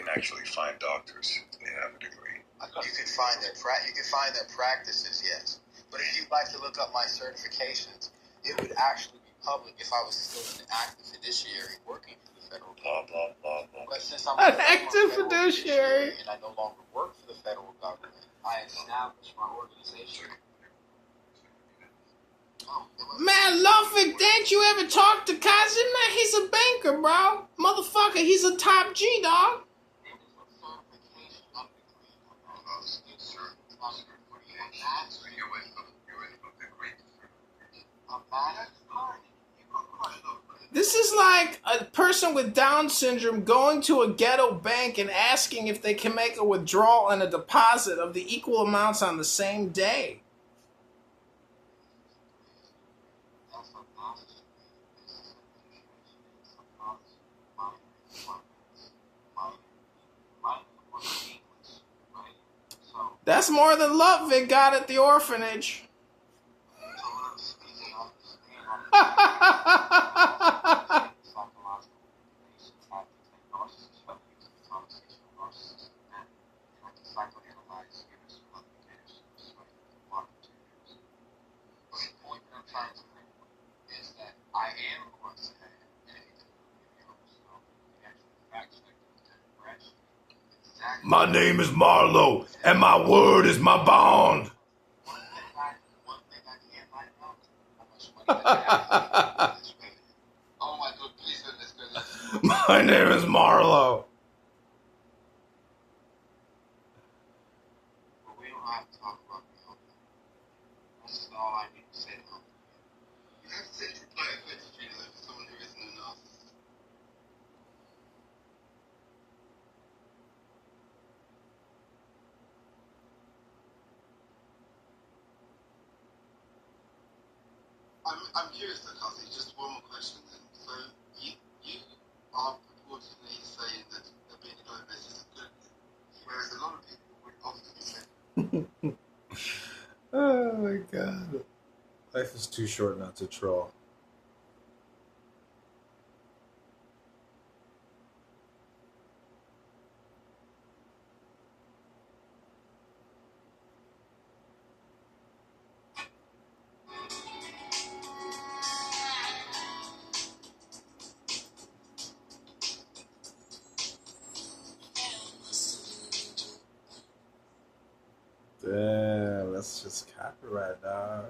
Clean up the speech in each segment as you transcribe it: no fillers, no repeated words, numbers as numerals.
can actually find doctors that have a degree. You can find their practices, yes. But if you'd like to look up my certifications, it would actually be public if I was still an active fiduciary working for the federal government. Blah, blah, blah, blah. But since I'm an active fiduciary and I no longer work for the federal government, I established my organization. Man, Luffick, didn't you ever talk to Cousin? Man, he's a banker, bro. Motherfucker, he's a top G, dog. This is like a person with Down syndrome going to a ghetto bank and asking if they can make a withdrawal and a deposit of the equal amounts on the same day. That's more than Ludwig got at the orphanage. My name is Marlowe, and my word is my bond. My name is Marlowe. We don't have to talk about the Hope. This is all I need to say to Hope. You have to say to play a good streamer for someone who isn't enough. I'm curious though, Kelsey, just one more question then. So you are purportedly saying that being a globalist is a good thing, whereas a lot of people would often say Oh my god. Life is too short not to troll. Damn, that's just copyright, dog.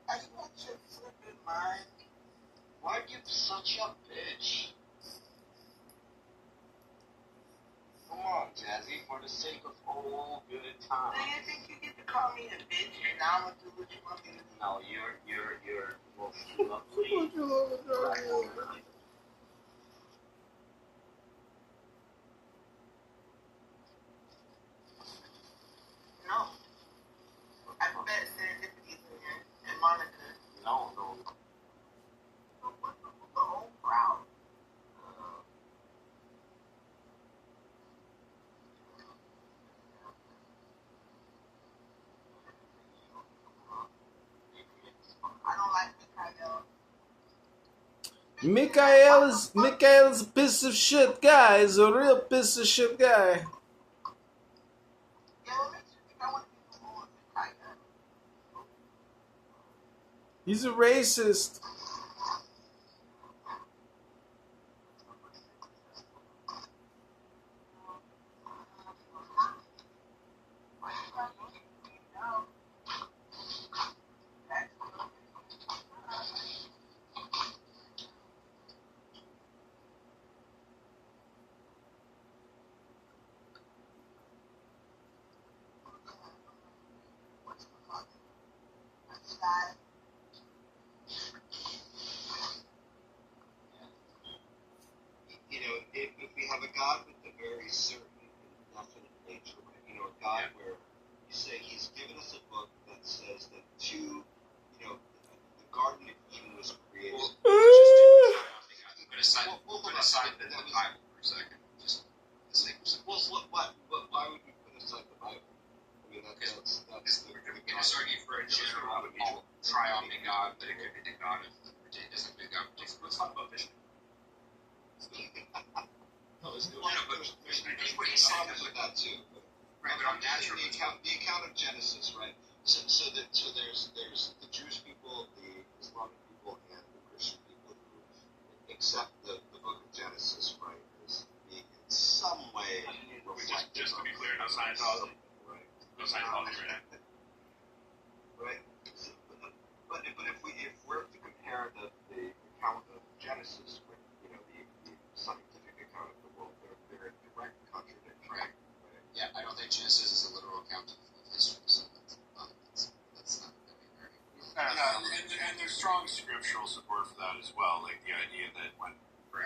I want your flipping mind. Why are you such a bitch? Come on, Jazzy, for the sake of old good times. Do you think you get to call me a bitch and now I'm gonna do what you want me to do? No, you're most lovely. No. I bet Serendipity's in here. And Monica. No. The whole crowd. I don't like Mikael. Mikael's a piece of shit guy. He's a real piece of shit guy. He's a racist. You know, if we have a God with a very certain and definite nature, you know, a God where you say He's given us a book that says that the Garden of Eden was created. Put aside the Bible for a second. Just why would we put aside the Bible? I mean, that's we're going to argue for a general triumphant God, but it could be the God of, it doesn't be the God of, let's talk about vision. that as well. Like the idea that when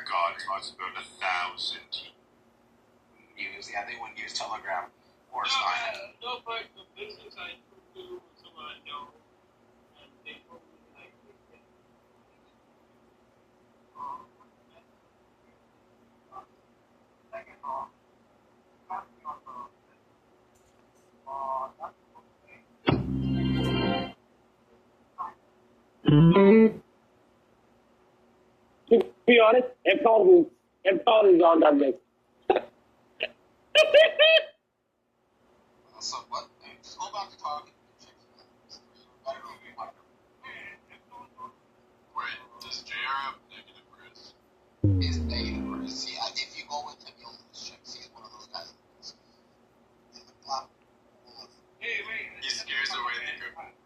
God talks about 1,000 Use, yeah, they wouldn't use Telegram or No, Stein. no, but the business I do with someone I know, and they told me like, second off, To be honest, Epcot is on that list. So what? Just go back to talking to chicks. I don't know if you want to. Wait, does JR have negative risk? He's negative for his. See, if you go with him, you'll lose chicks. He's one of those guys. In the black hole of. hey, wait. He scares away the good ones.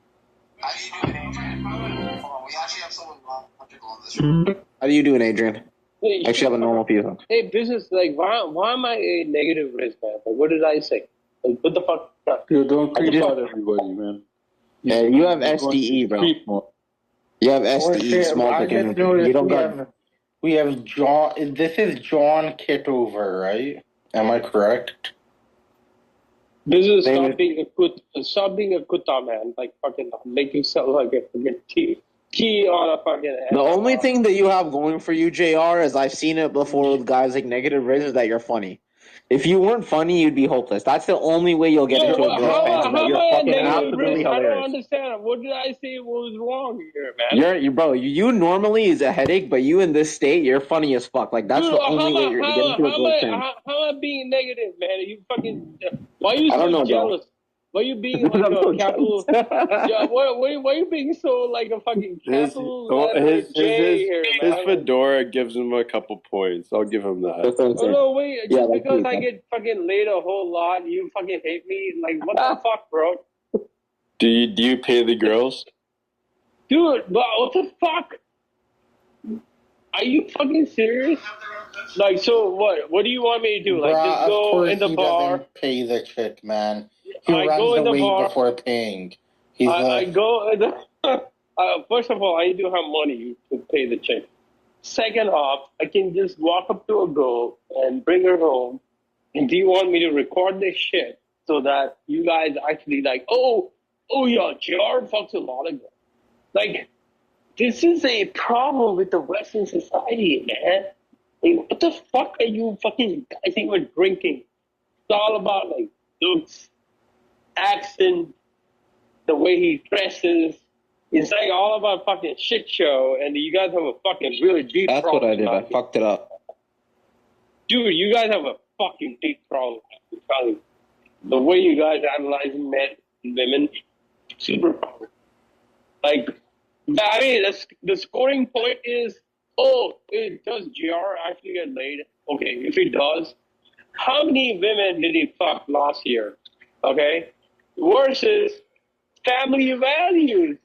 How do you do it, Adrian? Hold on, we actually have someone logical on this room. How do you doing, Adrian? Hey, I actually have a normal view. Hey, business, like, why am I a negative risk, man? Like, what did I say? Like, what the fuck? You don't creep out everybody, man. Yeah, you have You're going to SDE, bro. creep more. You have Oh, SDE, shit, small I dick just energy. noticed You don't got. we have John. This is John Kittover, right? Am I correct? Business, Name stop being a kutta, man. Like, fucking, make yourself like a fucking key on a fucking. The only thing that you have going for you, JR, is I've seen it before with guys like negative risk, is that you're funny. If you weren't funny, you'd be hopeless. That's the only way you'll get into a girl's pants, is that you're fucking absolutely I don't hilarious. understand. What did I say was wrong here, man? Bro, you normally is a headache, but you in this state, you're funny as fuck. Like, that's Dude, the only way you're getting into a girl's pants. how am I being negative, man? You fucking. Why are you I don't so know, bro. jealous? Why are you being like a capital? Yeah, why are you being so like a fucking capital letter J here, his man? fedora gives him a couple points. I'll give him that. That's what I'm Oh saying. no, wait! Yeah, Just that's because true, I get fucking laid a whole lot, you fucking hate me? Like, what the fuck, bro? Do you pay the girls? Dude, what the fuck? Are you fucking serious? Like, so what? What do you want me to do? Like, Bruh, just of go course in the he bar? doesn't pay the chick, man. He I runs go in the away bar. before paying. He's I go in the. First of all, I do have money to pay the chick. Second off, I can just walk up to a girl and bring her home. And do you want me to record this shit so that you guys actually like, oh yeah, JR fucks a lot of girls. Like, this is a problem with the Western society, man. Like, what the fuck are you fucking guys think we're drinking? It's all about like looks, accent, the way he dresses. It's like all about fucking shit show, and you guys have a fucking really deep That's what problem. I did. I fucked it up. Dude, you guys have a fucking deep problem. I'm telling you. The way you guys analyze men and women, super problem. Like, I mean, the scoring point is, does JR actually get laid? Okay, if he does, how many women did he fuck last year? Okay? Versus family values.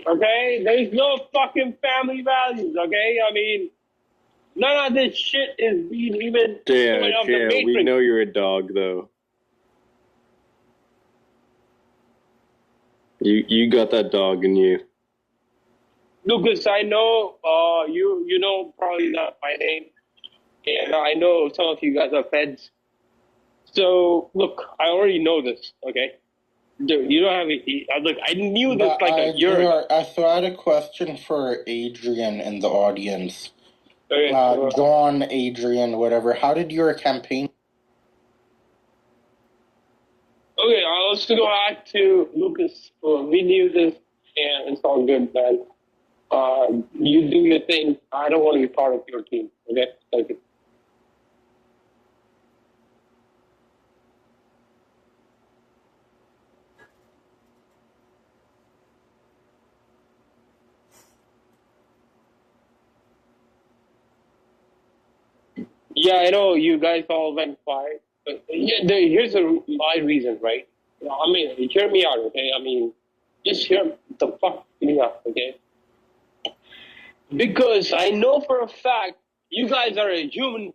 Okay? There's no fucking family values, okay? I mean, none of this shit is being even coming off the Yeah, matrix. we know you're a dog, though. You got that dog in you. Lucas, I know you know probably not my name, and I know some of you guys are feds. So look, I already know this. Okay, dude, you don't have a look. I knew this like a year ago. So I had a question for Adrian in the audience. Okay, John, Adrian, whatever. How did your campaign? okay, let's go back to Lucas. We knew this, and it's all good, man. You do your thing. I don't want to be part of your team. Okay, thank you. Yeah, I know you guys all went quiet. But here's my reason, right? I mean, hear me out, okay? I mean, just hear the fuck me out, okay? Because I know for a fact you guys are a human.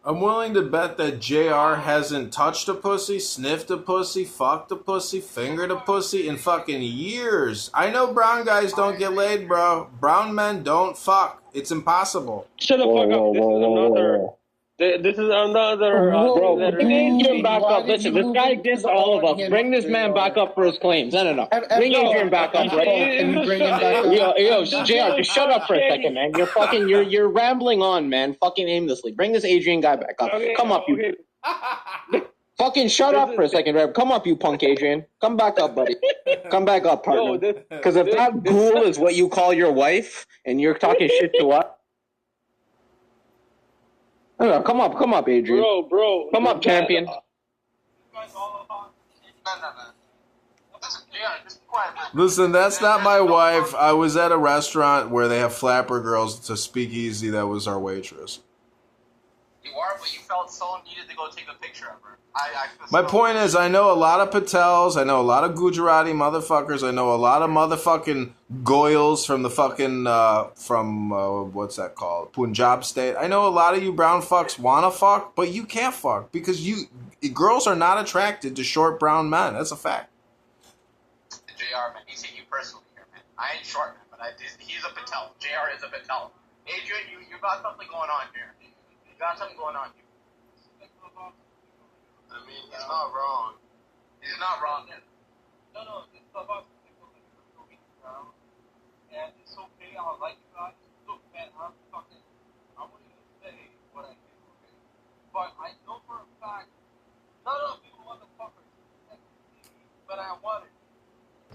I'm willing to bet that JR hasn't touched a pussy, sniffed a pussy, fucked a pussy, fingered a pussy in fucking years. I know brown guys don't get laid, bro. Brown men don't fuck. It's impossible. Shut the fuck up. This is another. Bro, Whoa, bring dude, Adrian back why up. did Listen, you this move guy it dissed to all of us. audience, Bring this man back up for his claims. No. Bring Adrian back up, bro. Can you bring him back up? Yo, JR, just shut up for a second, man. You're rambling on, man, fucking aimlessly. Bring this Adrian guy back up. Come up, you. Fucking shut up for a second, Reb. Come up, you punk Adrian. Come back up, buddy. Come back up, partner. Because if that ghoul is what you call your wife, and you're talking shit to us. No, come up, Adrian. Bro. Come up, champion. Listen, that's not my wife. I was at a restaurant where they have flapper girls. It's a speakeasy. That was our waitress. You are, but you felt so needed to go take a picture of her. My point is, I know a lot of Patels. I know a lot of Gujarati motherfuckers. I know a lot of motherfucking Goyals from the fucking, what's that called? Punjab state. I know a lot of you brown fucks wanna fuck, but you can't fuck because girls are not attracted to short brown men. That's a fact. JR, man, he's hitting you personally here, man. I ain't short, man, but he's a Patel. JR is a Patel. Adrian, you got something going on here. You got something going on here. I mean, he's not wrong. He's not wrong. No, it's about and it's okay. I like you guys. Look, man, I wouldn't even say what I think, okay? But I know for a fact, none of you motherfuckers like me, but I want it.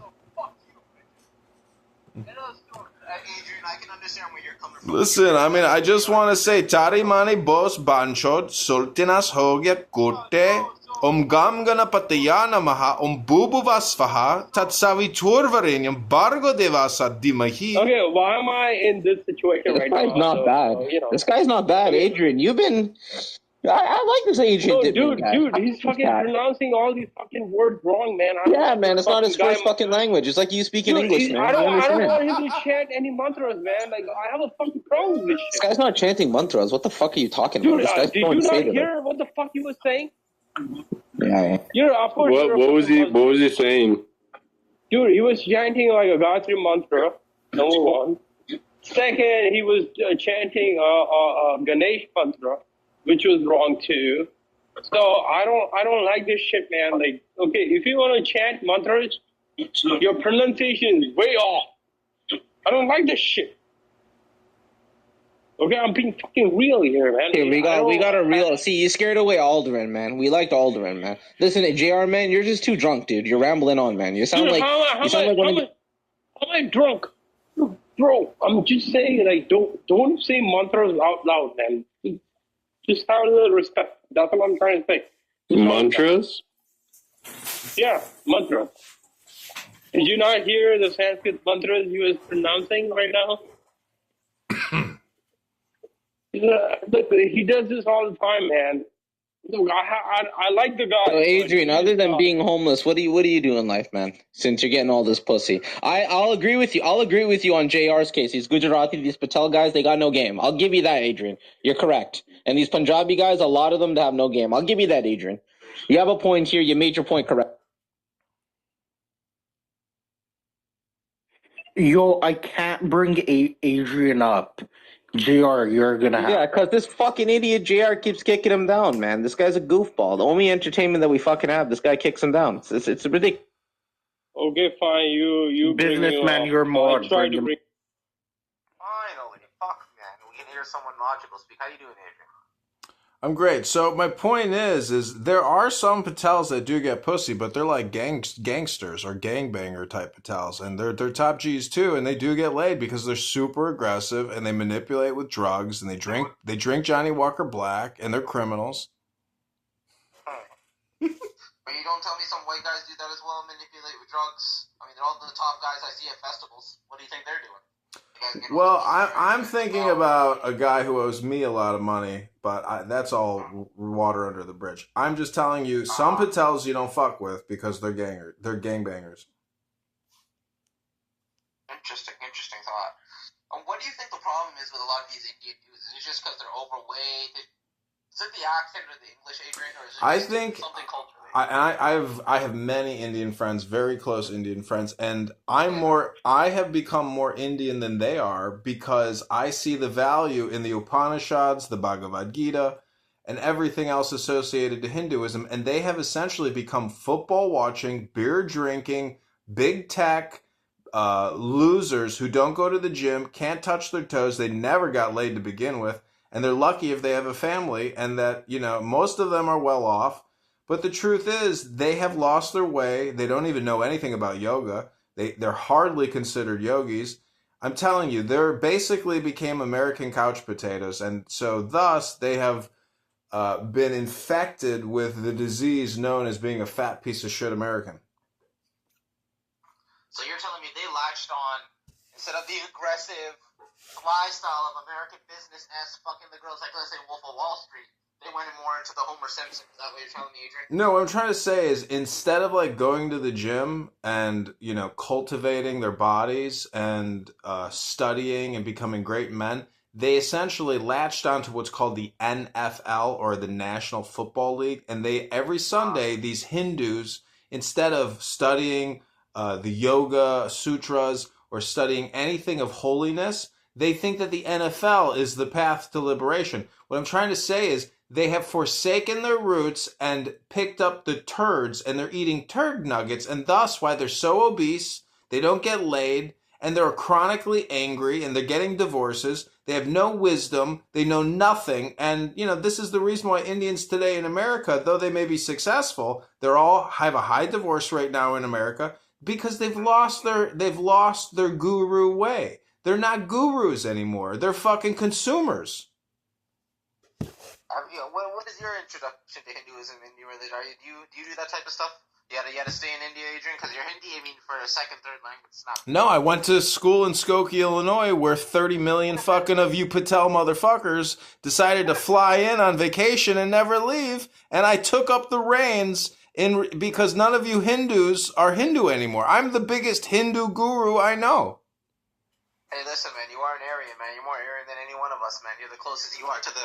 So fuck you, bitch. And us doing Adrian, I can understand where you're coming from. Listen, I mean, I just want to say, Tari mani bos banchod sultinas hoge kurte gam gana patayana maha bubu vasvaha tatsavi turvarinium bargo devasa dimahi. Okay, why am I in this situation This right guy's now? not bad. This guy's not bad, Adrian. You've been. I like this Adrian. No, Dipping guy. dude, he's fucking pronouncing all these fucking words wrong, man. Yeah, man, it's not his first fucking language. It's like you speaking English, man. I don't want him to chant any mantras, man. Like, I have a fucking problem with this shit. This guy's not chanting mantras. What the fuck are you talking about? Dude, This guy's did you not hear what the fuck he was saying? Yeah. Of course. What was he saying? Dude, he was chanting like a Gayatri mantra. Number one. Second, he was chanting Ganesh mantra, which was wrong too. So I don't like this shit, man. Like, okay, if you want to chant mantras, your pronunciation is way off. I don't like this shit. Okay, I'm being fucking real here, man. Okay, we got a real. See, you scared away Alderaan, man. We liked Alderaan, man. Listen, JR, man, you're just too drunk, dude. You're rambling on, man. You sound Dude, like how am I drunk? Bro, I'm just saying, like, don't say mantras out loud, man. Just have a little respect. That's what I'm trying to say. Mantras? Yeah, mantra. Did you not hear the Sanskrit mantras he was pronouncing right now? Look, he does this all the time, man. Look, I like the guy. So Adrian, other than being homeless, what do you do in life, man? Since you're getting all this pussy, I'll agree with you. I'll agree with you on JR's case. These Gujarati, these Patel guys, they got no game. I'll give you that, Adrian. You're correct. And these Punjabi guys, a lot of them, they have no game. I'll give you that, Adrian. You have a point here. You made your point correct. Yo, I can't bring Adrian up. JR, you're gonna have. Yeah, because this fucking idiot JR keeps kicking him down, man. This guy's a goofball. The only entertainment that we fucking have, this guy kicks him down. It's ridiculous. Okay, fine. You Businessman, you're more. Finally, fuck, man. We can hear someone logical speak. How you doing, Adrian? I'm great. So my point is there are some Patels that do get pussy, but they're like gangsters or gangbanger type Patels, and they're top G's too, and they do get laid because they're super aggressive and they manipulate with drugs and they drink Johnny Walker Black and they're criminals. But you don't tell me some white guys do that as well, manipulate with drugs. I mean, they're all the top guys I see at festivals. What do you think they're doing? Well, I'm thinking about a guy who owes me a lot of money, but that's all water under the bridge. I'm just telling you, some Patels you don't fuck with because they're gangbangers. Interesting thought. What do you think the problem is with a lot of these Indian dudes? Is it just because they're overweight? Is it the accent or the English, Adrian, or is it I just think something culturally? I have many Indian friends, very close Indian friends, and I have become more Indian than they are because I see the value in the Upanishads, the Bhagavad Gita, and everything else associated to Hinduism, and they have essentially become football watching, beer drinking, big tech losers who don't go to the gym, can't touch their toes, they never got laid to begin with, and they're lucky if they have a family, and that, most of them are well off. But the truth is, they have lost their way. They don't even know anything about yoga. They're hardly considered yogis. I'm telling you, they're basically became American couch potatoes, and so thus they have been infected with the disease known as being a fat piece of shit American. So you're telling me they latched on, instead of the aggressive lifestyle of American business as fucking the girls, like let's say Wolf of Wall Street, they went more into the Homer Simpson. Is that what you're telling me, Adrian? No, what I'm trying to say is instead of like going to the gym and, cultivating their bodies and studying and becoming great men, they essentially latched onto what's called the NFL or the National Football League. And every Sunday, these Hindus, instead of studying the Yoga Sutras or studying anything of holiness, they think that the NFL is the path to liberation. What I'm trying to say is they have forsaken their roots and picked up the turds, and they're eating turd nuggets, and thus why they're so obese, they don't get laid, and they're chronically angry, and they're getting divorces. They have no wisdom. They know nothing. And, this is the reason why Indians today in America, though they may be successful, they're all have a high divorce rate now in America because they've lost their guru way. They're not gurus anymore. They're fucking consumers. What is your introduction to Hinduism and your religion? Do you do that type of stuff? You had to stay in India, Adrian, because you're Hindi. I mean, for a second, third language, it's not. No, I went to school in Skokie, Illinois, where 30 million fucking of you Patel motherfuckers decided to fly in on vacation and never leave, and I took up the reins because none of you Hindus are Hindu anymore. I'm the biggest Hindu guru I know. Hey, listen, man, you are an Aryan, man. You're more Aryan than any one of us, man. You're the closest you are to the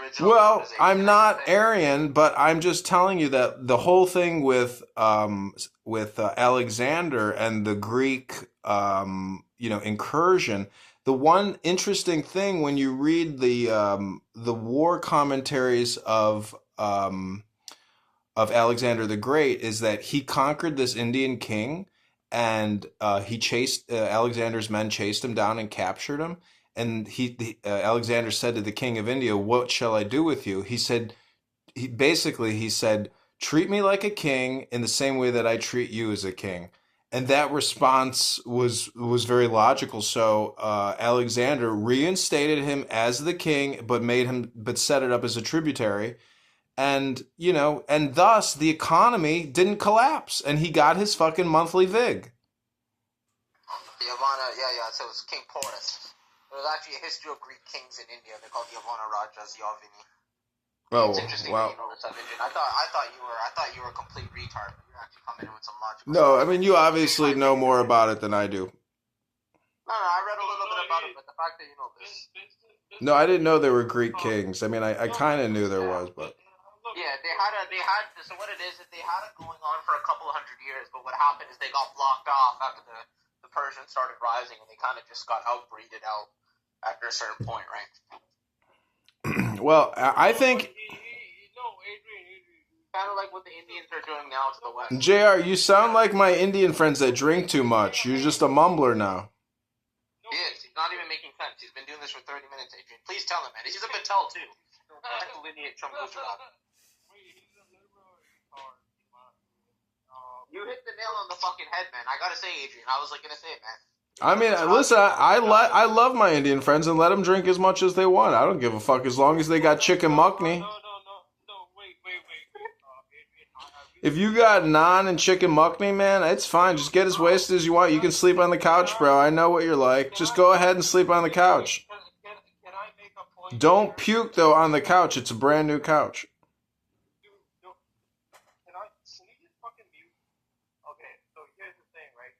original. Well, I'm not Aryan, but I'm just telling you that the whole thing with Alexander and the Greek, incursion. The one interesting thing when you read the war commentaries of Alexander the Great is that he conquered this Indian king, and Alexander's men chased him down and captured him. And Alexander said to the king of India, "What shall I do with you?" He said, "Treat me like a king in the same way that I treat you as a king." And that response was very logical. So Alexander reinstated him as the king, but set it up as a tributary, and and thus the economy didn't collapse, and he got his fucking monthly vig. Yavana, so it was King Porus. There's actually a history of Greek kings in India. They're called Yavana Rajas, Yavini. Oh, it's interesting that you know this stuff, Adrian. I thought you were a complete retard, but you're actually coming in with some logical No, stuff. I mean, you obviously know more about it than I do. No, I read a little bit about it, but the fact that you know this. No, I didn't know there were Greek kings. I mean, I kind of knew there was, but. Yeah, they had so what it is they had it going on for a couple of hundred years, but what happened is they got blocked off after the Persians started rising, and they kind of just got outbreeded out after a certain point, right? Well, I think... Kind of like what the Indians are doing now to the west. JR, you sound like my Indian friends that drink too much. You're just a mumbler now. He is. He's not even making sense. He's been doing this for 30 minutes, Adrian. Please tell him, man. He's a Patel, too. Like the lineage from Gujarat. You hit the nail on the fucking head, man. I gotta say, Adrian. I was gonna say it, man. I mean, listen, I love my Indian friends and let them drink as much as they want. I don't give a fuck as long as they got chicken makni. No, wait. If you got naan and chicken makni, man, it's fine. Just get as wasted as you want. You can sleep on the couch, bro. I know what you're like. Just go ahead and sleep on the couch. Can I make a point? Don't puke, though, on the couch. It's a brand new couch. Can you just fucking mute? Okay, so here's the thing, right?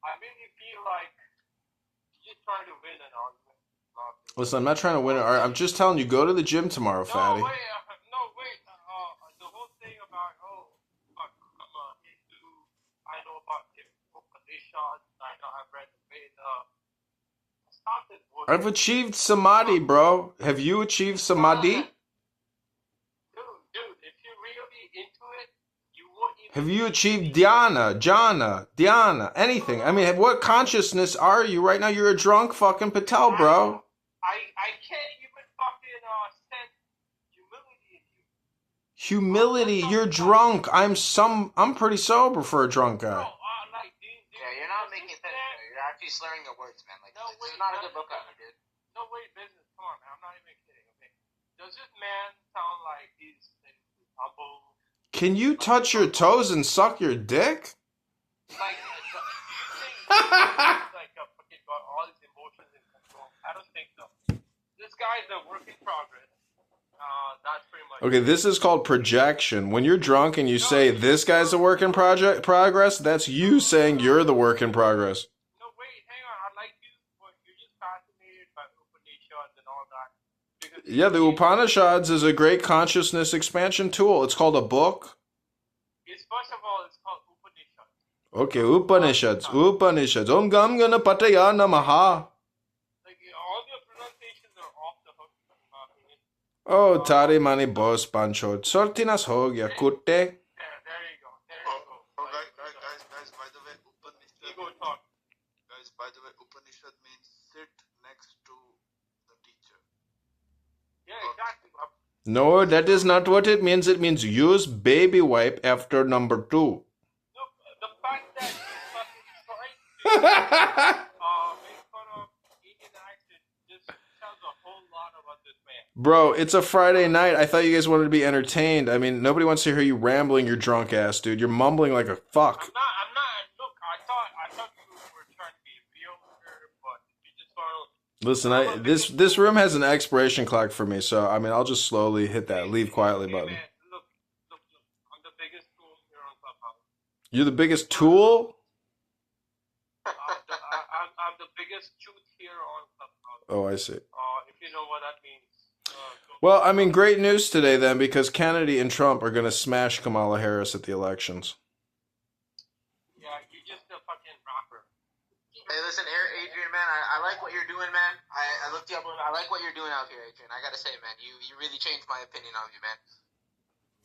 I really feel like you're trying to win an argument. Listen, I'm not trying to win it. I'm just telling you, go to the gym tomorrow, fatty. No, wait. The whole thing about, fuck, I'm a Hindu. I know about the Upanishads. I know I've read the Veda. Stop this bullshit. I've achieved samadhi, bro. Have you achieved samadhi? Dude, if you're really into it, you won't even... Have you achieved dhyana, jhana, anything? I mean, what consciousness are you right now? You're a drunk fucking Patel, bro. I can't even fucking sense humility in you. Humility, you're drunk. I'm pretty sober for a drunk guy. No, You're not making sense there. You're actually slurring your words, man. Like, this is not a good book out here, dude. No, wait, business. Come on, man. I'm not even kidding, okay? Does this man sound like he's humble? Can you touch your toes and suck your dick? Like, do you think he's like fucking got all his emotions in control? I don't think so. This guy's a work in progress. That's pretty much. Okay, this is called projection. When you're drunk and you say this guy's a work in progress, that's you saying you're the work in progress. No, wait, hang on. I like you, but you're just fascinated by Upanishads and all that. Yeah, the Upanishads is a great consciousness expansion tool. It's called a book. First of all, it's called Upanishads. Okay, Upanishads. Om Gam Gana Pataya Namaha. Like, all your pronunciations are off the hook. Oh, Tari Mani Bos Pancho. Sortinas ho gya kutte. There you go. Guys, by the way, Upanishad means sit next to the teacher. Yeah, exactly. No, that is not what it means. It means use baby wipe after number 2. No, the fact that you're fucking trying to make fun of Indian accent just tells a whole lot about this man. Bro, it's a Friday night. I thought you guys wanted to be entertained. I mean, nobody wants to hear you rambling your drunk ass, dude. You're mumbling like a fuck. I'm not. Look, I thought you were trying to be real here, but you just want to. Listen, this room has an expiration clock for me, so I mean, I'll just slowly hit that leave quietly button. Man, look. I'm the biggest tool here on Clubhouse. You're the biggest tool? I'm the biggest truth here on Clubhouse. Oh, I see. If you know what that means. Well, I mean, great news today then, because Kennedy and Trump are going to smash Kamala Harris at the elections. Yeah, you're just a fucking rapper. Hey, listen, Adrian, man, I like what you're doing, man. I looked you up. I like what you're doing out here, Adrian. I gotta say, man, you really changed my opinion of you, man.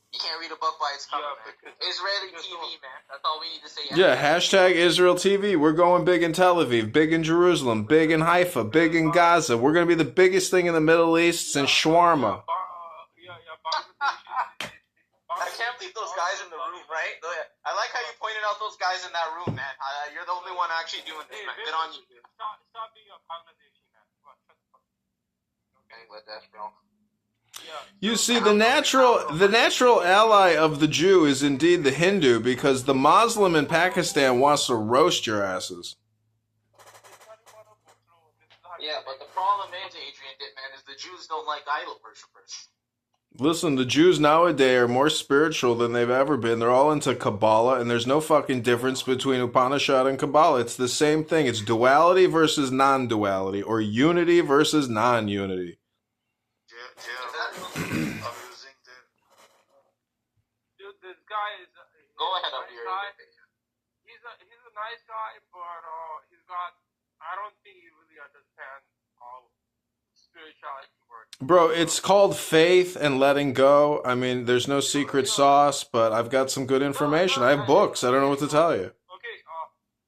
You can't read a book by its cover, man. Israeli TV, man. That's all we need to say. Yeah, hashtag Israel TV. We're going big in Tel Aviv, big in Jerusalem, big in Haifa, big in Gaza. We're going to be the biggest thing in the Middle East since shawarma. I can't believe those guys in the room, right? I like how you pointed out those guys in that room, man. You're the only one actually doing this, man. Good on you, dude. Stop being a Bangladeshi, man. Okay, with that, bro. You see, the natural ally of the Jew is indeed the Hindu, because the Muslim in Pakistan wants to roast your asses. Yeah, but the problem is, Adrian Dittman, is the Jews don't like idol worshippers. Listen, the Jews nowadays are more spiritual than they've ever been. They're all into Kabbalah, and there's no fucking difference between Upanishad and Kabbalah. It's the same thing. It's duality versus non-duality, or unity versus non-unity. Dude, this guy is. Go ahead, up here. He's a nice guy, but he's got. I don't think he really understands how spirituality works. Bro, it's called faith and letting go. I mean, there's no secret sauce, but I've got some good information. I have books. I don't know what to tell you. Okay,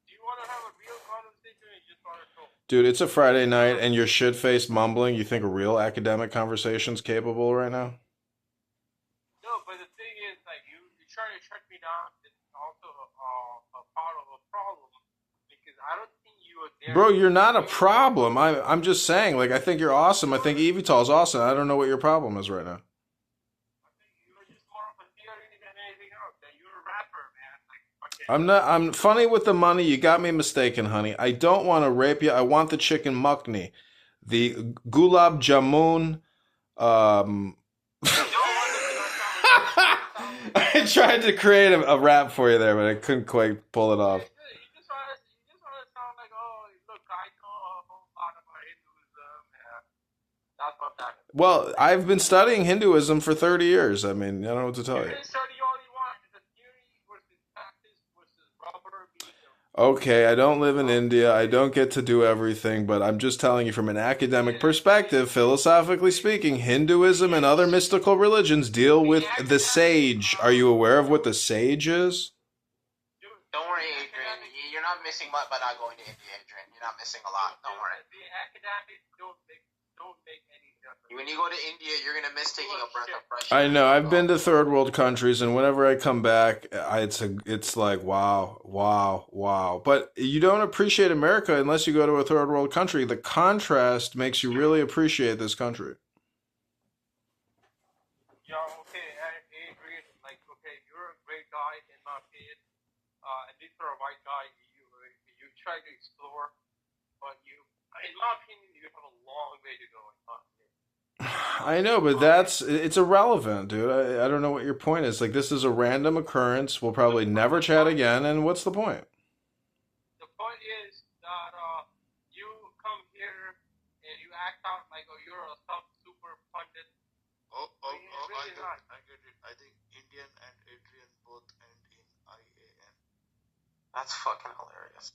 do you want to have a real conversation or you just want to talk? Dude, it's a Friday night and you're shit-faced mumbling. You think a real academic conversation's capable right now? No, but the thing is, like, you're trying to shut me down. It's also a part of a problem because I don't think you are there. Bro, you're not a problem. I'm just saying, like, I think you're awesome. I think Evital's awesome. I don't know what your problem is right now. I think you're just more of a theory than anything else. That you're a rapper, man. Like, okay. I'm funny with the money. You got me mistaken, honey. I don't want to rape you. I want the chicken mukhni. The gulab jamun. I tried to create a rap for you there, but I couldn't quite pull it off. You just want to sound like, oh, look, I know a whole lot about Hinduism. Well, I've been studying Hinduism for 30 years. I mean, I don't know what to tell You you. can study all you want. It's a theory versus practice versus rubber being Okay, I don't live in India. I don't get to do everything, but I'm just telling you from an academic perspective, philosophically speaking, Hinduism and other mystical religions deal with the sage. Are you aware of what the sage is? Don't worry, Adrian. You're not missing much by not going to India, Adrian. You're not missing a lot. Don't worry. The academics don't make any difference. When you go to India, you're gonna miss taking a breath of fresh I air. know. I've been to third world countries, and whenever I come back, it's like wow, wow, wow. But you don't appreciate America unless you go to a third world country. The contrast makes you really appreciate this country. Yeah, okay, Adrian, like, okay, you're a great guy in my opinion. At least for a white guy, you try to explore, but in my opinion, you have a long way to go. In my opinion. I know, but it's irrelevant, dude. I don't know what your point is. Like, this is a random occurrence. We'll probably never chat again, and what's the point? The point is that you come here and you act out like you're a super pundit. I get it. I think Indian and Adrian both end in IAN. That's fucking hilarious.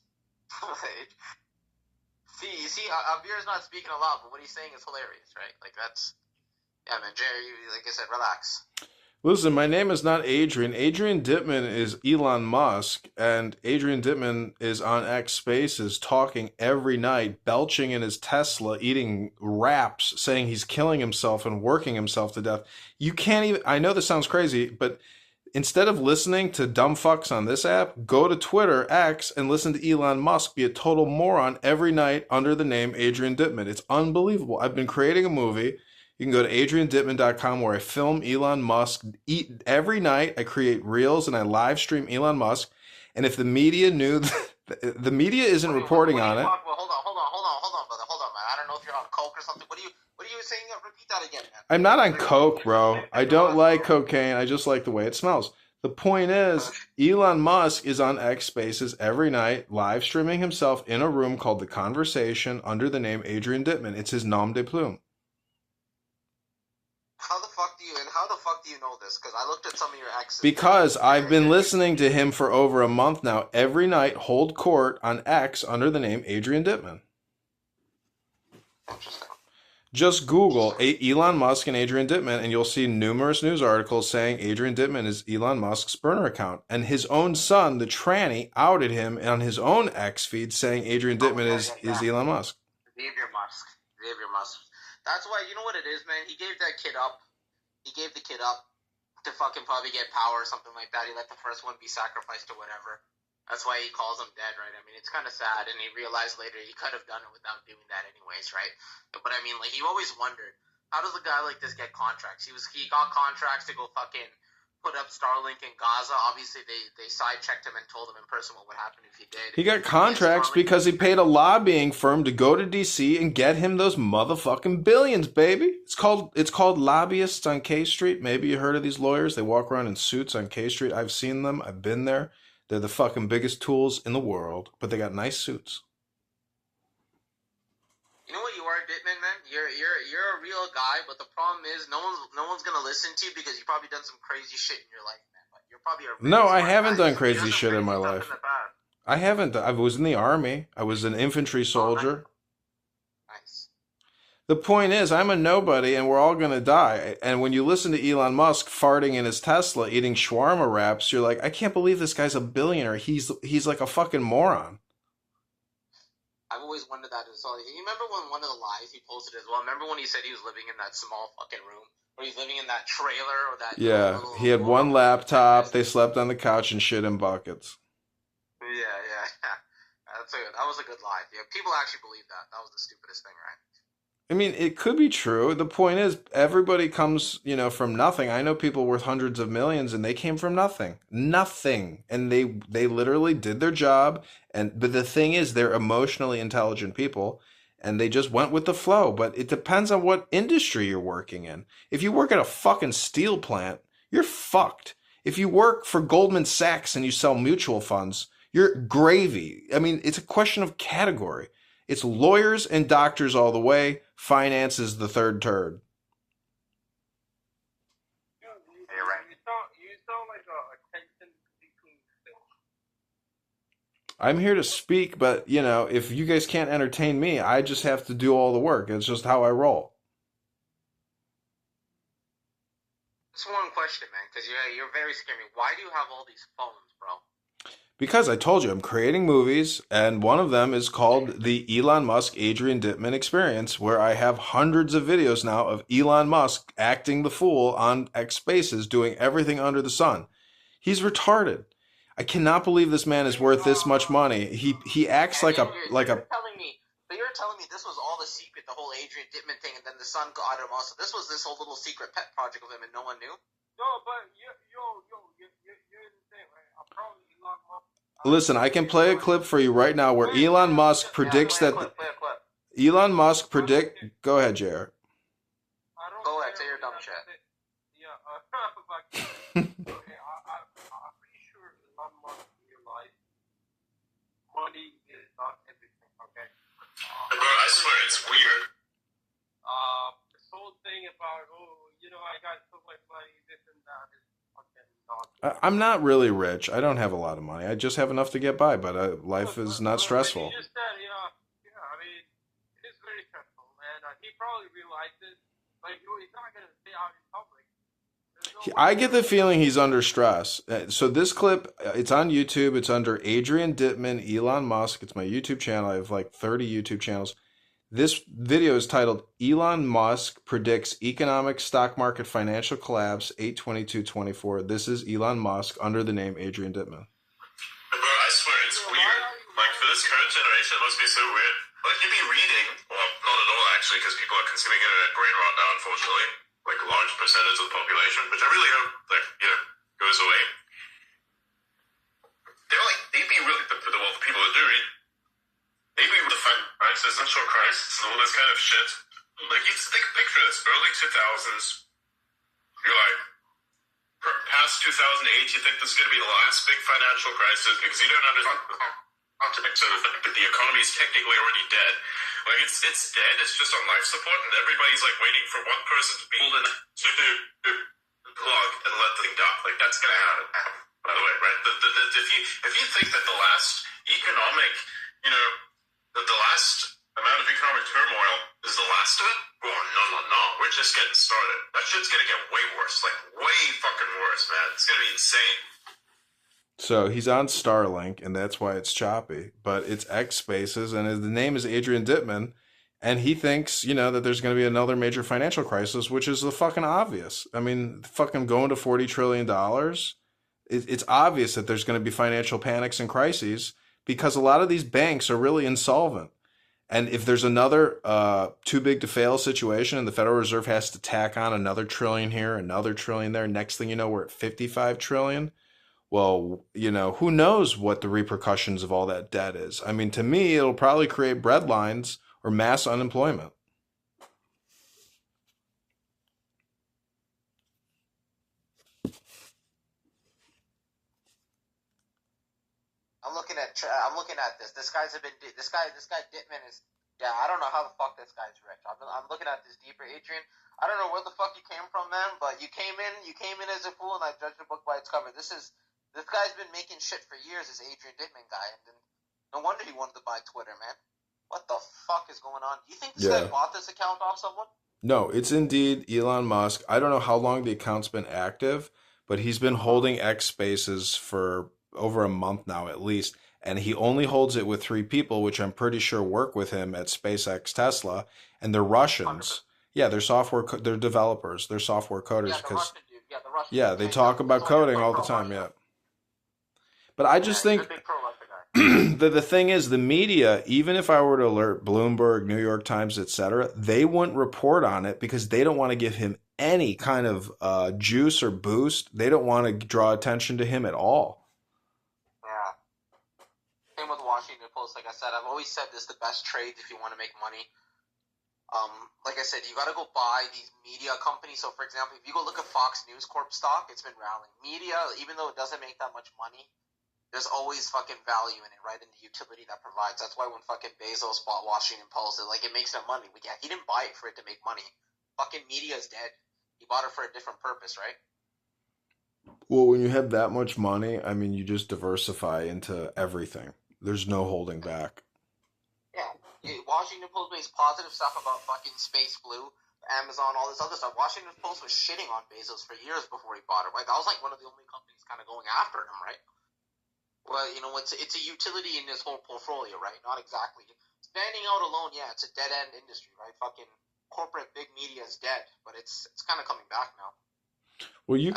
See, Abir's not speaking a lot, but what he's saying is hilarious, right? Like, that's... Yeah, man, Jerry, like I said, relax. Listen, my name is not Adrian. Adrian Dittman is Elon Musk, and Adrian Dittman is on X Spaces talking every night, belching in his Tesla, eating wraps, saying he's killing himself and working himself to death. You can't even... I know this sounds crazy, but instead of listening to dumb fucks on this app, go to Twitter, X, and listen to Elon Musk be a total moron every night under the name Adrian Dittman. It's unbelievable. I've been creating a movie. You can go to adriandittman.com where I film Elon Musk every night. I create reels and I live stream Elon Musk. And if the media knew, the media isn't reporting on it. Well, hold on, brother. Hold on, man. I don't know if you're on coke or something. What are you saying? Repeat that again, man. I'm not on coke, bro. I don't like cocaine. I just like the way it smells. The point is, Elon Musk is on X Spaces every night, live streaming himself in a room called The Conversation under the name Adrian Dittman. It's his nom de plume. How the fuck do you know this? Because I looked at some of your exes. Because I've been listening to him for over a month now, every night, hold court on X under the name Adrian Dittman. Interesting. Just Google Elon Musk and Adrian Dittman, and you'll see numerous news articles saying Adrian Dittman is Elon Musk's burner account. And his own son, the tranny, outed him on his own X feed saying Adrian Dittman is Elon Musk. Xavier Musk. That's why, you know what it is, man? He gave the kid up to fucking probably get power or something like that. He let the first one be sacrificed or whatever. That's why he calls him dead, right? I mean, it's kind of sad, and he realized later he could have done it without doing that anyways, right? But I mean, like, he always wondered, how does a guy like this get contracts? He got contracts to go fucking put up Starlink in Gaza. Obviously, they side-checked him and told him in person what would happen if he did. He got contracts because he paid a lobbying firm to go to D.C. and get him those motherfucking billions, baby. It's called lobbyists on K Street. Maybe you heard of these lawyers. They walk around in suits on K Street. I've seen them. I've been there. They're the fucking biggest tools in the world, but they got nice suits. You know what you are, Dittman, man? You're a real guy, but the problem is no one's gonna listen to you because you've probably done some crazy shit in your life, man. But you're probably No, I haven't done crazy shit in my life. I haven't. I was in the army. I was an infantry soldier. Nice. The point is, I'm a nobody, and we're all gonna die. And when you listen to Elon Musk farting in his Tesla, eating shawarma wraps, you're like, I can't believe this guy's a billionaire. He's like a fucking moron. I've always wondered that as well. You remember when one of the lies he posted as well? Remember when he said he was living in that small fucking room? Or he's living in that trailer or that... Yeah, he had one laptop, they slept on the couch and shit in buckets. Yeah. That was a good lie. Yeah, people actually believe that. That was the stupidest thing, right? I mean, it could be true. The point is, everybody comes, from nothing. I know people worth hundreds of millions, and they came from nothing. Nothing. And they literally did their job. But the thing is, they're emotionally intelligent people, and they just went with the flow. But it depends on what industry you're working in. If you work at a fucking steel plant, you're fucked. If you work for Goldman Sachs and you sell mutual funds, you're gravy. I mean, it's a question of category. It's lawyers and doctors all the way. Finance is the third turd. I'm here to speak, but you know, if you guys can't entertain me, I just have to do all the work. It's just how I roll. Just one question, man, because you're very scary. Why do you have all these phones, bro? Because I told you I'm creating movies, and one of them is called the Elon Musk Adrian Dittman Experience, where I have hundreds of videos now of Elon Musk acting the fool on X Spaces, doing everything under the sun. He's retarded. I cannot believe this man is worth this much money. He acts like a You're telling me this was all the secret, the whole Adrian Dittman thing, and then the son got him also. This was this whole little secret pet project of him, and no one knew. No, but you're insane, right? I'm probably Elon Musk. Listen, I can play a clip for you right now where Elon Musk predicts that. Elon Musk predict. Go ahead, JR. Go ahead, say your dumb shit. Yeah, I'm pretty sure Elon Musk realized money is not everything. Okay. Bro, I swear it's weird. This whole thing about I got so much money, this and that is fucking nonsense. I'm not really rich. I don't have a lot of money. I just have enough to get by, but life is not stressful. You just said, I mean, it is very stressful, man. He probably realizes, but he's not going to stay out in public. I get the feeling he's under stress. So this clip, it's on YouTube. It's under Adrian Dittman, Elon Musk. It's my YouTube channel. I have like 30 YouTube channels. This video is titled Elon Musk Predicts Economic Stock Market Financial Collapse 8/22/24. This is Elon Musk under the name Adrian Dittman. Bro, I swear it's weird. Like, for this current generation, it must be so weird. Like, you'd be reading, well, not at all, actually, because people are consuming internet brain rot now, unfortunately. Like, a large percentage of the population, which I really hope, goes away. They'd be really, the people that do read, they'd be the existential crisis and all this kind of shit. Like, you just picture this, early 2000s, you're like, past 2008, you think this is going to be the last big financial crisis because you don't understand that the economy is technically already dead. Like, it's dead, it's just on life support, and everybody's like waiting for one person to be pulled in to plug and let the thing die. Like, that's going to happen, by the way, right? If you think that the last economic, the last amount of economic turmoil is the last of it, oh, no. We're just getting started. That shit's going to get way worse. Like, way fucking worse, man. It's going to be insane. So he's on Starlink, and that's why it's choppy. But it's X Spaces, and the name is Adrian Dittman, and he thinks, that there's going to be another major financial crisis, which is the fucking obvious. I mean, fucking going to $40 trillion, it's obvious that there's going to be financial panics and crises because a lot of these banks are really insolvent. And if there's another too big to fail situation and the Federal Reserve has to tack on another trillion here, another trillion there, next thing you know, we're at 55 trillion. Well, who knows what the repercussions of all that debt is. I mean, to me, it'll probably create breadlines or mass unemployment. I'm looking at this. This guy Dittman is. Yeah, I don't know how the fuck this guy's rich. I'm looking at this deeper, Adrian. I don't know where the fuck you came from, man. But you came in as a fool, and I judged the book by its cover. This guy's been making shit for years. This Adrian Dittman guy, and then no wonder he wanted to buy Twitter, man. What the fuck is going on? Do you think this guy bought this account off someone? No, it's indeed Elon Musk. I don't know how long the account's been active, but he's been holding X Spaces for over a month now at least. And he only holds it with 3 people, which I'm pretty sure work with him at SpaceX Tesla. And they're Russians. 100%. Yeah, they're developers. They're software coders. Yeah, the Russian dude. Yeah, the Russian yeah, they talk about coding all the time, yeah. But I just think the thing is, the media, even if I were to alert Bloomberg, New York Times, etc., they wouldn't report on it because they don't want to give him any kind of juice or boost. They don't want to draw attention to him at all. Same with Washington Post. Like I said, I've always said this: the best trades if you want to make money. Like I said, you got to go buy these media companies. So, for example, if you go look at Fox News Corp stock, it's been rallying. Media, even though it doesn't make that much money, there's always fucking value in it, right? In the utility that provides. That's why when fucking Bezos bought Washington Post, it makes him money. Yeah, he didn't buy it for it to make money. Fucking media is dead. He bought it for a different purpose, right? Well, when you have that much money, I mean, you just diversify into everything. There's no holding back. Yeah, Washington Post makes positive stuff about fucking Space Blue, Amazon, all this other stuff. Washington Post was shitting on Bezos for years before he bought it. Like, that was like one of the only companies kind of going after him, right? Well, you know, it's a utility in his whole portfolio, right? Not exactly. Standing out alone, yeah, it's a dead-end industry, right? Fucking corporate big media is dead, but it's kind of coming back now. Well, you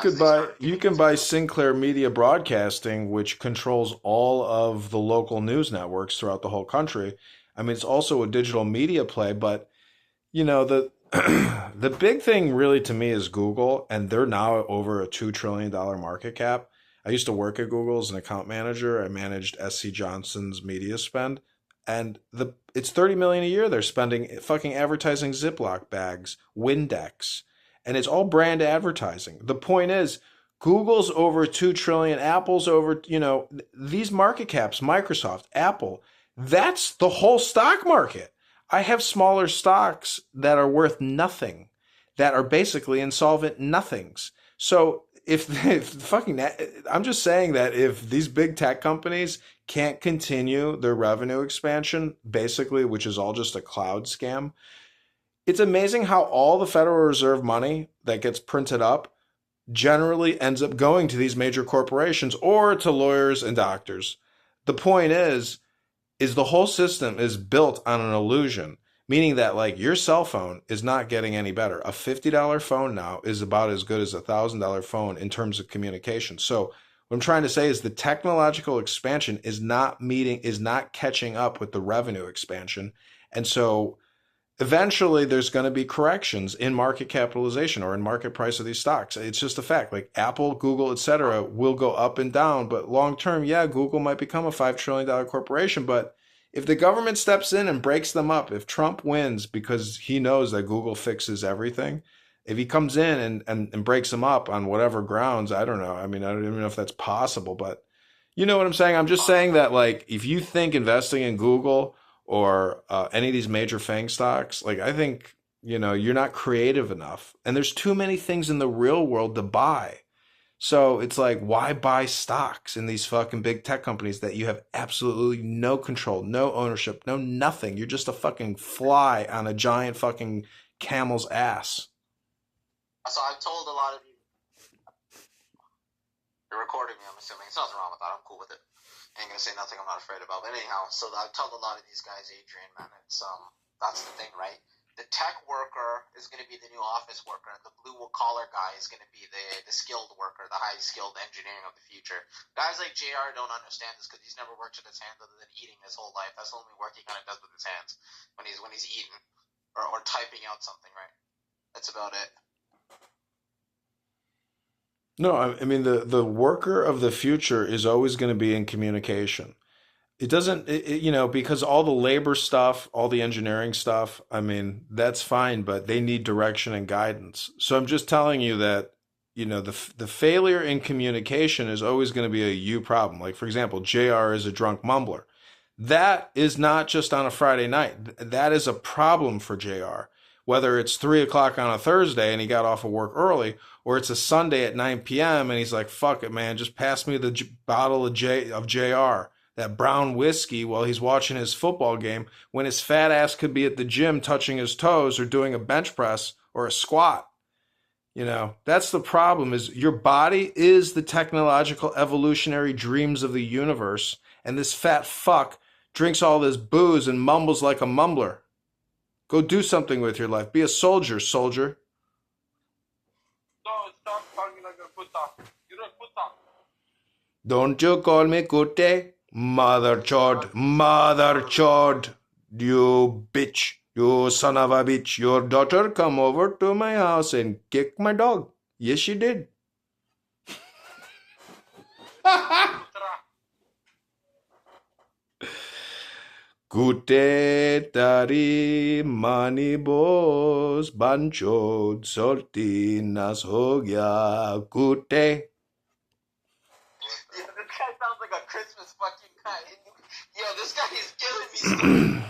can buy Sinclair Media Broadcasting, which controls all of the local news networks throughout the whole country. I mean, it's also a digital media play, but you know, the the big thing really to me is Google, and they're now over a $2 trillion market cap. I used to work at Google as an account manager. I managed SC Johnson's media spend, and it's $30 million a year they're spending fucking advertising Ziploc bags, Windex, and it's all brand advertising. The point is, Google's over 2 trillion, Apple's over, you know, these market caps, Microsoft, Apple, that's the whole stock market. I have smaller stocks that are worth nothing, that are basically insolvent nothings. So if fucking, I'm just saying that if these big tech companies can't continue their revenue expansion, basically, which is all just a cloud scam, it's amazing how all the Federal Reserve money that gets printed up generally ends up going to these major corporations or to lawyers and doctors. The point is the whole system is built on an illusion, meaning that like your cell phone is not getting any better. A $50 phone now is about as good as a $1,000 phone in terms of communication. So what I'm trying to say is the technological expansion is not catching up with the revenue expansion. And so eventually there's going to be corrections in market capitalization or in market price of these stocks. It's just a fact. Like Apple, Google, etc. will go up and down, but long term, yeah, Google might become a $5 trillion corporation. But if the government steps in and breaks them up, if Trump wins because he knows that Google fixes everything, if he comes in and breaks them up on whatever grounds, I don't know. I mean, I don't even know if that's possible, but you know what I'm saying? I'm just saying that like if you think investing in Google or any of these major FANG stocks, like I think, you know, you're not creative enough. And there's too many things in the real world to buy. So it's like, why buy stocks in these fucking big tech companies that you have absolutely no control, no ownership, no nothing? You're just a fucking fly on a giant fucking camel's ass. So I've told a lot of you. You're recording me, I'm assuming. There's nothing wrong with that. I'm cool with it. I ain't gonna say nothing I'm not afraid about. But anyhow, so I've told a lot of these guys, Adrian, man, it's that's the thing, right? The tech worker is gonna be the new office worker. The blue collar guy is gonna be the skilled worker, the high skilled engineering of the future. Guys like JR don't understand this because he's never worked with his hands other than eating his whole life. That's the only work he kind of does with his hands when he's eating or typing out something, right? That's about it. No, I mean the worker of the future is always going to be in communication. It doesn't, you know, because all the labor stuff, all the engineering stuff, I mean, that's fine, but they need direction and guidance. So I'm just telling you that, you know, the failure in communication is always going to be a you problem. Like, for example, JR is a drunk mumbler. That is not just on a Friday night. That is a problem for JR. Whether it's 3 o'clock on a Thursday and he got off of work early, or it's a Sunday at 9 p.m. and he's like, fuck it, man, just pass me the bottle of JR, that brown whiskey, while he's watching his football game when his fat ass could be at the gym touching his toes or doing a bench press or a squat. You know, that's the problem, is your body is the technological evolutionary dreams of the universe, and this fat fuck drinks all this booze and mumbles like a mumbler. Go do something with your life. Be a soldier, soldier. No, stop talking like a puta. You're a puta. Don't you call me Kute? Mother chod, you bitch, you son of a bitch. Your daughter come over to my house and kick my dog. Yes, she did. Kute tari mani bos banchod sortinas ho gya kute. Yeah, this guy sounds like a Christmas fucking guy. Yo, this guy is killing me.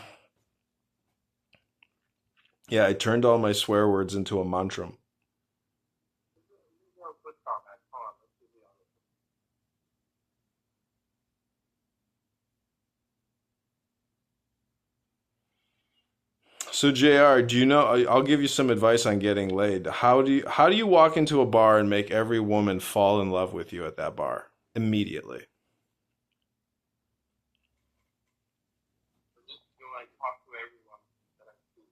Yeah, I turned all my swear words into a mantra. So JR, do you know? I'll give you some advice on getting laid. How do you walk into a bar and make every woman fall in love with you at that bar immediately? Just like talk to everyone that I see.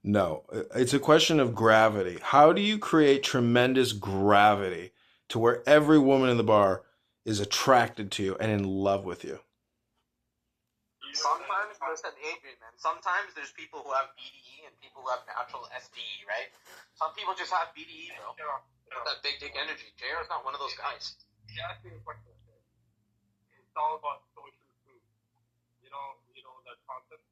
No, it's a question of gravity. How do you create tremendous gravity to where every woman in the bar is attracted to you and in love with you? Sometimes, listen, Adrian, man. Sometimes there's people who have BDE and people who have natural SDE, right? Some people just have BDE, bro. That big dick energy. JR is not one of those guys. He asked me a question. It's all about social proof. You know that concept.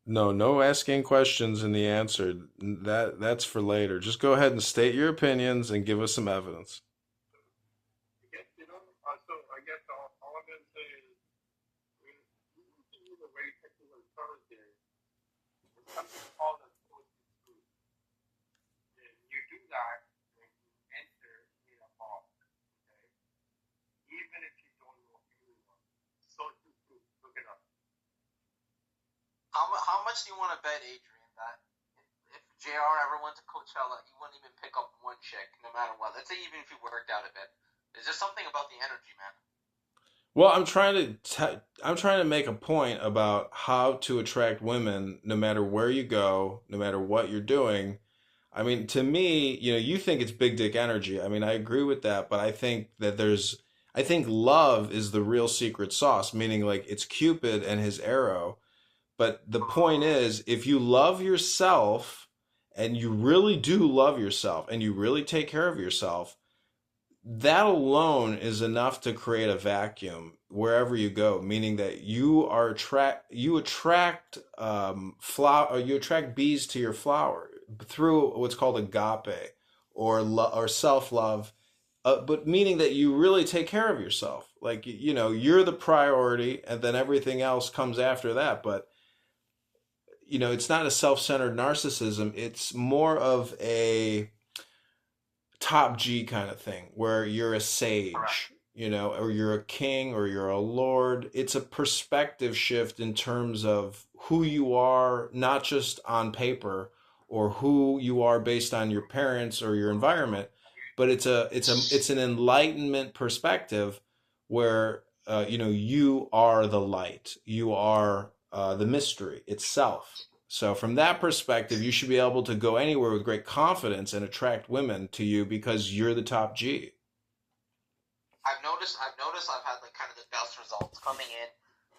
No asking questions in the answer. That's for later. Just go ahead and state your opinions and give us some evidence. So I guess all I'm gonna say is, we use a very technical term there. It's something called a social proof. And you do that when you enter in a hall, okay? Even if you don't know anyone, social proof. Look it up. How much do you want to bet, Adrian, that if JR ever went to Coachella, he wouldn't even pick up one chick, no matter what? Let's say even if he worked out a bit. There's just something about the energy, man. Well, I'm trying to make a point about how to attract women no matter where you go, no matter what you're doing. I mean, to me, you think it's big dick energy. I mean, I agree with that, but I think that I think love is the real secret sauce, meaning like it's Cupid and his arrow. But the point is, if you love yourself and you really do love yourself and you really take care of yourself, that alone is enough to create a vacuum wherever you go, meaning that you attract you attract bees to your flower through what's called agape or self-love, but meaning that you really take care of yourself. Like, you're the priority and then everything else comes after that. But it's not a self-centered narcissism. It's more of a top G kind of thing where you're a sage, or you're a king or you're a lord. It's a perspective shift in terms of who you are, not just on paper or who you are based on your parents or your environment, but it's an enlightenment perspective where you are the light. You are the mystery itself. So from that perspective, you should be able to go anywhere with great confidence and attract women to you because you're the top G. I've noticed I've had like kind of the best results coming in.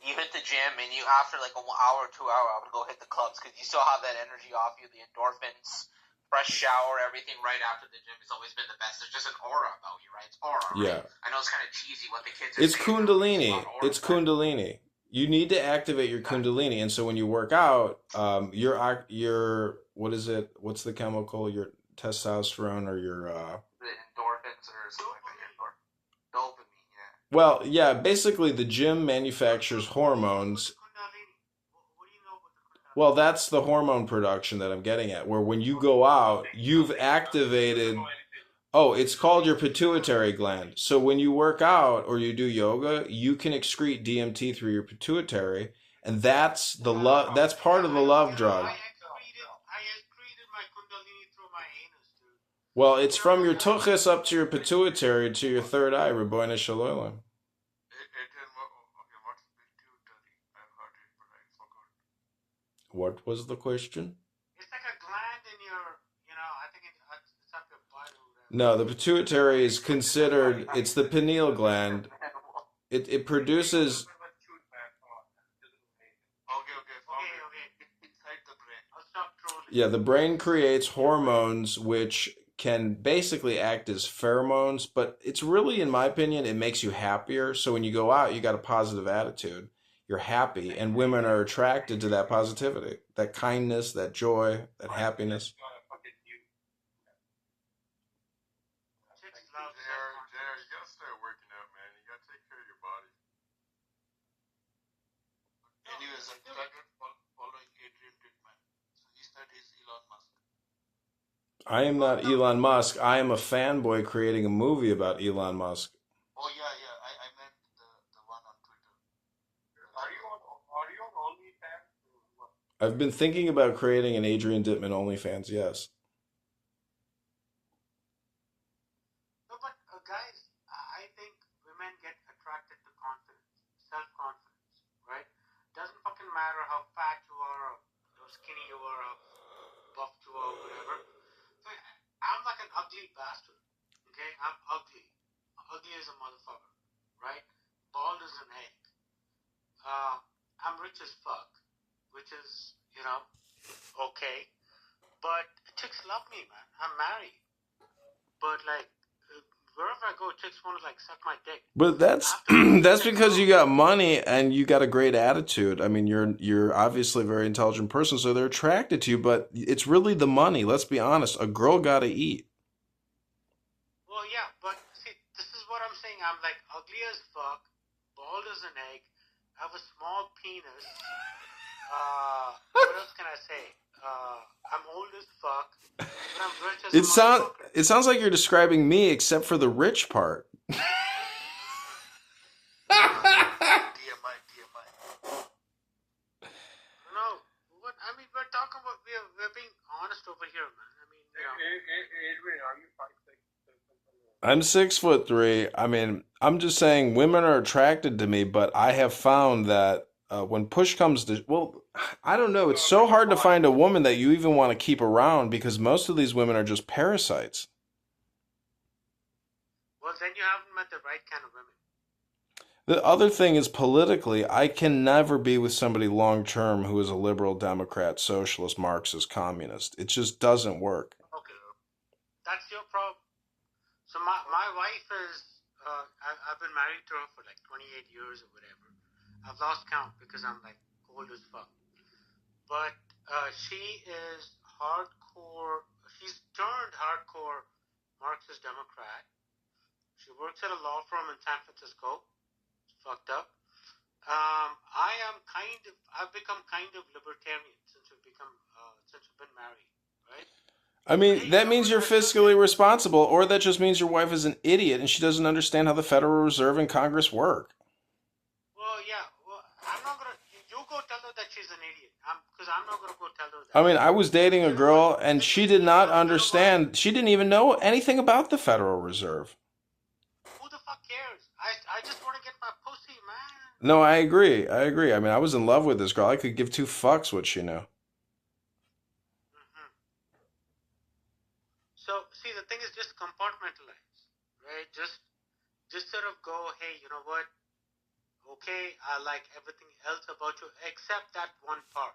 You hit the gym and you after like an hour or 2 hour, I would go hit the clubs because you still have that energy off you, the endorphins, fresh shower, everything right after the gym has always been the best. There's just an aura about you, right? It's aura, right? Yeah. I know it's kind of cheesy what the kids are It's saying. Kundalini. It's Kundalini. You need to activate your Kundalini, and so when you work out, your what is it? What's the chemical? Your testosterone or your the endorphins or something like that. Dopamine, yeah. Well, yeah. Basically, the gym manufactures hormones. Well, that's the hormone production that I'm getting at. Where when you go out, you've activated. Oh, it's called your pituitary gland. So when you work out or you do yoga, you can excrete DMT through your pituitary, and that's the love. That's part of the love drug. I excreted my kundalini through my anus, dude. Well, it's from your tuchus up to your pituitary to your third eye, Rabbeinu Shalom. What was the question? It's like a gland in your, I think it's up your butt or whatever. No, the pituitary is considered, it's the pineal gland. It produces, yeah, the brain creates hormones which can basically act as pheromones, but it's really, in my opinion, it makes you happier. So when you go out, you got a positive attitude. You're happy, and women are attracted to that positivity, that kindness, that joy, that happiness. You gotta start working out, man. You gotta take care of your body. Anyways, I started following Adrian Pittman. So he said he's Elon Musk. I am not Elon Musk. I am a fanboy creating a movie about Elon Musk. Oh yeah. I meant the one on Twitter. Are you on OnlyFans? I've been thinking about creating an Adrian Dittman OnlyFans, yes. No, but guys, I think women get attracted to confidence, self-confidence, right? Doesn't fucking matter how fat you are, or how skinny you are, or buff you are, whatever. I'm like an ugly bastard, okay? I'm ugly. Ugly as a motherfucker, right? Bald as an egg. I'm rich as fuck, which is, okay. But chicks love me, man. I'm married. But like, wherever I go, chicks want to like suck my dick. But that's that's because you got money and you got a great attitude. I mean, you're obviously a very intelligent person, so they're attracted to you. But it's really the money. Let's be honest. A girl got to eat. Well, yeah, but see, this is what I'm saying. I'm like ugly as fuck, bald as an egg. I have a small penis. What else can I say? I'm old as fuck, but I'm rich as a motherfucker. It sounds like you're describing me, except for the rich part. TMI. No, what I mean, we're talking about we're being honest over here, man. I mean, Adrian, are you 5'6"? I'm 6'3". I mean, I'm just saying women are attracted to me, but I have found that when push comes to, well, I don't know. It's so hard to find a woman that you even want to keep around because most of these women are just parasites. Well, then you haven't met the right kind of women. The other thing is politically, I can never be with somebody long term who is a liberal, Democrat, socialist, Marxist, communist. It just doesn't work. Okay, that's your problem. So my wife is, I've been married to her for like 28 years or whatever. I've lost count because I'm like old as fuck. But she is hardcore, she's turned hardcore Marxist Democrat. She works at a law firm in San Francisco. It's fucked up. I've become kind of libertarian since we've been married, right? I mean, that means you're fiscally responsible, or that just means your wife is an idiot and she doesn't understand how the Federal Reserve and Congress work. Well, yeah. Well, I'm not gonna. You go tell her that she's an idiot. Because I'm not gonna go tell her that. I mean, I was dating a girl and she did not understand. She didn't even know anything about the Federal Reserve. Who the fuck cares? I just want to get my pussy, man. No, I agree. I mean, I was in love with this girl. I could give two fucks what she knew. So, see, the thing is just compartmentalize, right? Just sort of go, hey, you know what? Okay, I like everything else about you except that one part.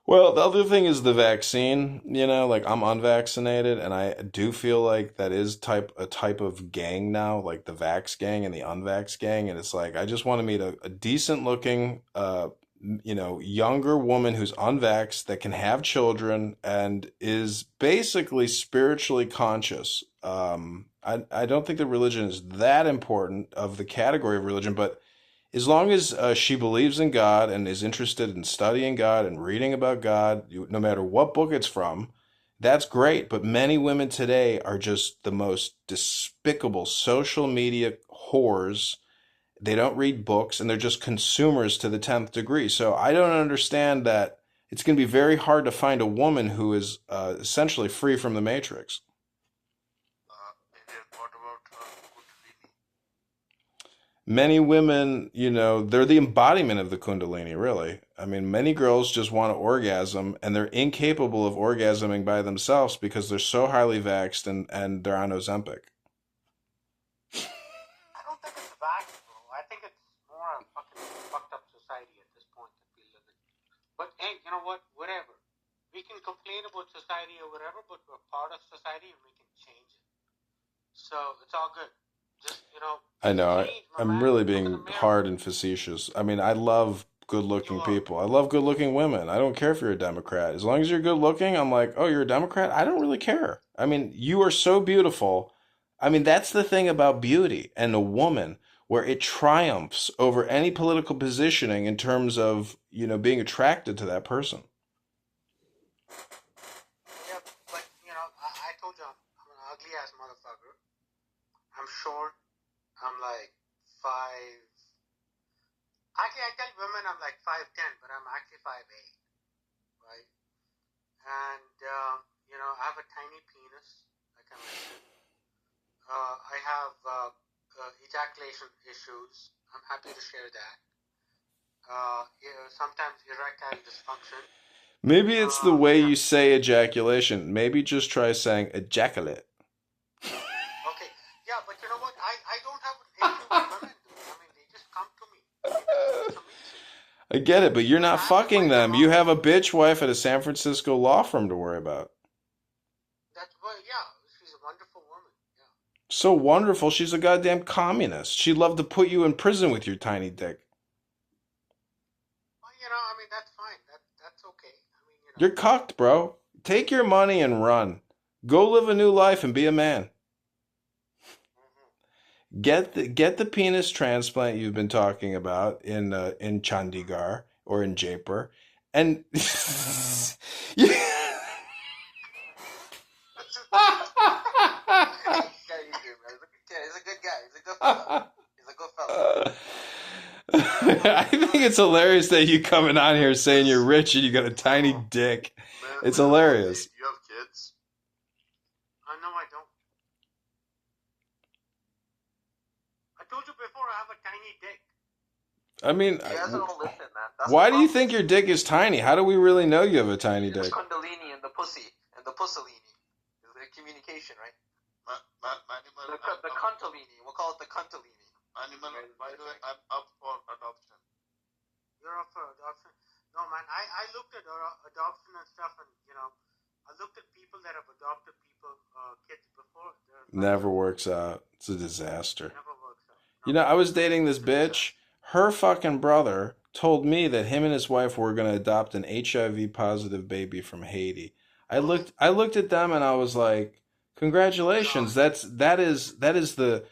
Well, the other thing is the vaccine, like I'm unvaccinated and I do feel like that is a type of gang now, like the vax gang and the unvax gang. And it's like, I just want to meet a decent looking, younger woman who's unvaxxed that can have children and is basically spiritually conscious. I don't think that religion is that important of the category of religion, but as long as she believes in God and is interested in studying God and reading about God, no matter what book it's from, that's great. But many women today are just the most despicable social media whores. They don't read books and they're just consumers to the 10th degree. So I don't understand that it's going to be very hard to find a woman who is essentially free from the matrix. What about Kundalini? Many women, they're the embodiment of the Kundalini, really. I mean, many girls just want to orgasm and they're incapable of orgasming by themselves because they're so highly vaxxed and they're on Ozempic. I don't think it's vax, bro. I think it's more a fucking fucked up society at this point that we live in. But hey, you know what? Whatever. We can complain about society or whatever, but we're part of society and we can change it. So it's all good. Just, I know. change, I'm man. really Look in the being mirror. hard and facetious. I mean, I love good-looking people. I love good-looking women. I don't care if you're a Democrat. As long as you're good-looking, I'm like, oh, you're a Democrat? I don't really care. I mean, you are so beautiful. I mean, that's the thing about beauty and a woman, where it triumphs over any political positioning in terms of, being attracted to that person. Yeah, but, I told you I'm an ugly-ass motherfucker. I'm short. I'm like Actually, I tell women I'm like 5'10", but I'm actually 5'8", right? And, I have a tiny penis, like I mentioned. I have ejaculation issues. I'm happy to share that. Sometimes erectile dysfunction. Maybe it's the way you say ejaculation. Maybe just try saying ejaculate. Okay, yeah, but you know what? I don't have an issue with women, dude. I mean, they just come to me. It's amazing. I get it, but you're not fucking them. You have a bitch wife at a San Francisco law firm to worry about. Yeah, she's a wonderful woman. Yeah. So wonderful, she's a goddamn communist. She'd love to put you in prison with your tiny dick. Well, I mean, that's fine. That's okay. I mean, You're cucked, bro. Take your money and run. Go live a new life and be a man. Get the penis transplant you've been talking about in Chandigarh or in Jaipur, and yeah. He's a good guy. He's a good fella. He's a good fella. I think it's hilarious that you coming on here saying you're rich and you got a tiny dick. It's hilarious. You have kids? No, I don't. I told you before I have a tiny dick. I mean, You guys don't listen, man. That's why the do you problem. think your dick is tiny? How do we really know you have a tiny The dick? kundalini and the pussy and the pussalini. The communication, right? The kuntalini. We'll call it the kuntalini. Animal, by the way, I'm up for adoption. You're up for adoption? No, man. I looked at adoption and stuff, and I looked at people that have adopted kids before. Never works out. It's a disaster. Never works out. You know, I was dating this bitch. Her fucking brother told me that him and his wife were going to adopt an HIV positive baby from Haiti. I looked at them and I was like, congratulations. That is the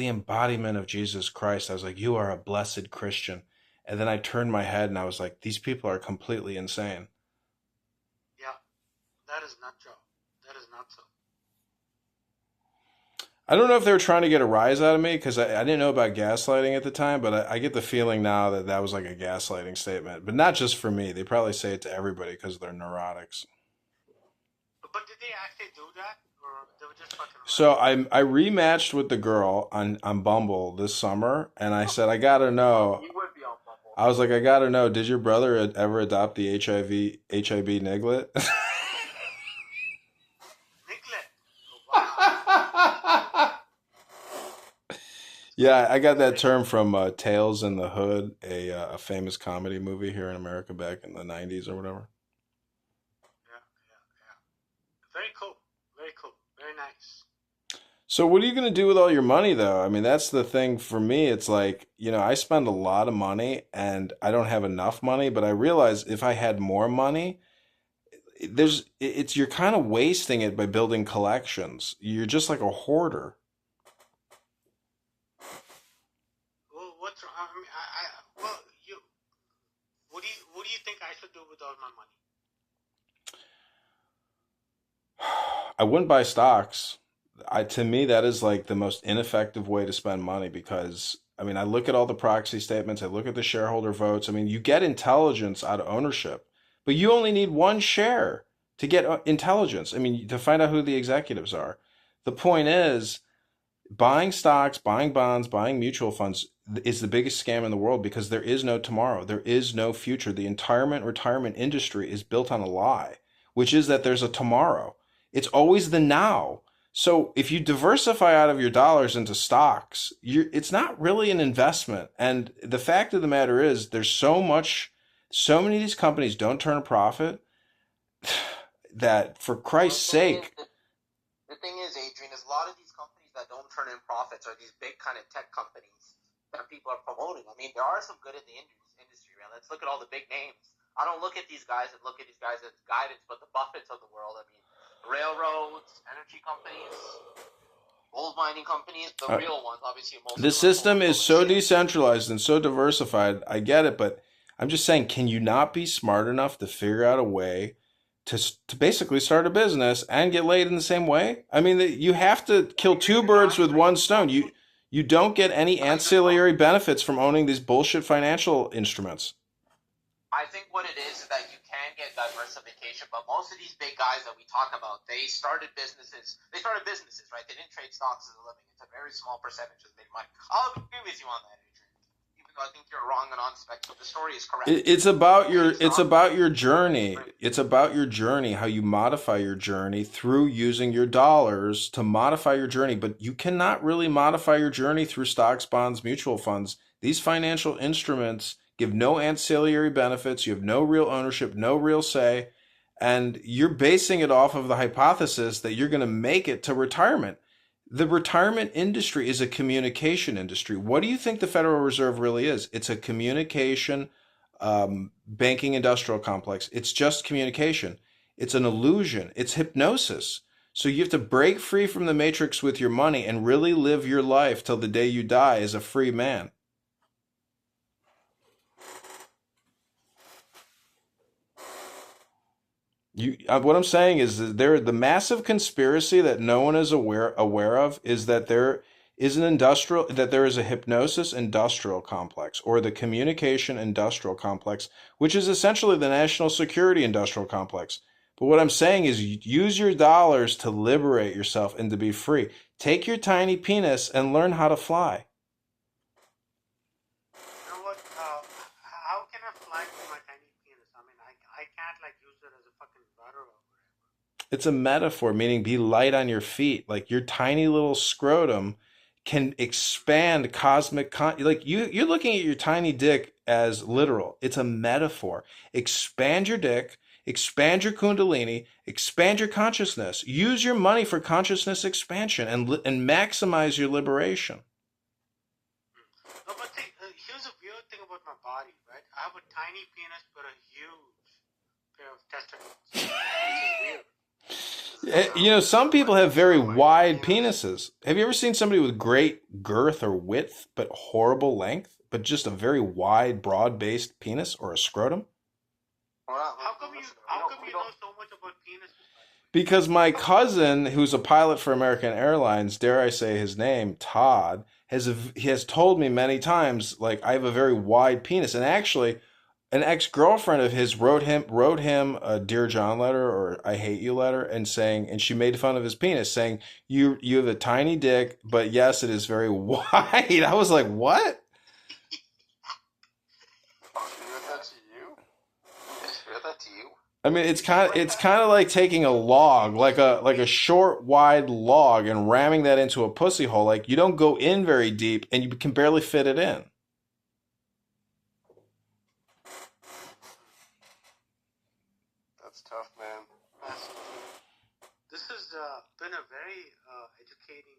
embodiment of Jesus Christ. I was like, you are a blessed Christian. And then I turned my head and I was like, these people are completely insane. Yeah, that is not so. That is not so. I don't know if they were trying to get a rise out of me because I didn't know about gaslighting at the time, but I get the feeling now that was like a gaslighting statement. But not just for me. They probably say it to everybody because they're neurotics. But did they actually do that? Or they were just fucking around? So I rematched with the girl on Bumble this summer, and I said, I gotta know. You would be on Bumble. I was like, I gotta know, did your brother ever adopt the HIV niglet? Yeah, I got that term from Tales in the Hood, a famous comedy movie here in America back in the 90s or whatever. Yeah. Very cool. Very cool. Very nice. So what are you going to do with all your money, though? I mean, that's the thing for me. It's like, I spend a lot of money and I don't have enough money, but I realize if I had more money, you're kind of wasting it by building collections. You're just like a hoarder. Well, what's wrong? I mean, what do you think I should do with all my money? I wouldn't buy stocks. To me, that is like the most ineffective way to spend money because, I mean, I look at all the proxy statements, I look at the shareholder votes. I mean, you get intelligence out of ownership, but you only need one share to get intelligence. I mean, to find out who the executives are. The point is, buying stocks, buying bonds, buying mutual funds is the biggest scam in the world because there is no tomorrow. There is no future. The retirement industry is built on a lie, which is that there's a tomorrow. It's always the now. So if you diversify out of your dollars into stocks, it's not really an investment. And the fact of the matter is there's so many of these companies don't turn a profit that for Christ's sake. The thing is, Adrian, is a lot of these companies that don't turn in profits are these big kind of tech companies that people are promoting. I mean, there are some good in the industry, man. Let's look at all the big names. I don't look at these guys as guidance, but the Buffetts of the world. I mean, railroads, energy companies, gold mining companies, the real ones, obviously. The system is so decentralized and so diversified. I get it, but I'm just saying, can you not be smart enough to figure out a way to basically start a business and get laid in the same way? I mean, you have to kill two birds with one stone. You You don't get any ancillary benefits from owning these bullshit financial instruments. I think what it is that you can get diversification, but most of these big guys that we talk about, they started businesses. Right? They didn't trade stocks as a living. It's a very small percentage that made money. I'll agree with you on that, Adrian. Even though I think you're wrong on aspects, but the story is correct. It's about your journey. It's about your journey, how you modify your journey through using your dollars to modify your journey. But you cannot really modify your journey through stocks, bonds, mutual funds. These financial instruments give no ancillary benefits. You have no real ownership, no real say. And you're basing it off of the hypothesis that you're going to make it to retirement. The retirement industry is a communication industry. What do you think the Federal Reserve really is? It's a communication banking industrial complex. It's just communication. It's an illusion. It's hypnosis. So you have to break free from the matrix with your money and really live your life till the day you die as a free man. What I'm saying is that the massive conspiracy that no one is aware of is that there is a hypnosis industrial complex, or the communication industrial complex, which is essentially the national security industrial complex. But what I'm saying is use your dollars to liberate yourself and to be free. Take your tiny penis and learn how to fly. You know what? How can I fly with my tiny penis? I mean, I can't like use it as a fucking rudder or whatever. It's a metaphor, meaning be light on your feet. Like your tiny little scrotum can expand cosmic like you're looking at your tiny dick as literal. It's a metaphor. Expand your dick, expand your kundalini, expand your consciousness. Use your money for consciousness expansion and maximize your liberation. No, but here's a weird thing about my body, right? I have a tiny penis but a huge pair of testicles. Which is weird. You know, some people have very wide penises. Have you ever seen somebody with great girth or width, but horrible length, but just a very wide, broad-based penis or a scrotum? How come you know so much about penises? Because my cousin, who's a pilot for American Airlines, dare I say his name, Todd, he has told me many times, like, I have a very wide penis. And actually, an ex-girlfriend of his wrote him a Dear John letter or I hate you letter, and she made fun of his penis, saying, you have a tiny dick, but yes, it is very wide. I was like, what? I mean, it's kind of like taking a log, like a short, wide log, and ramming that into a pussy hole. Like, you don't go in very deep, and you can barely fit it in. That's tough, man. This has been a very educating.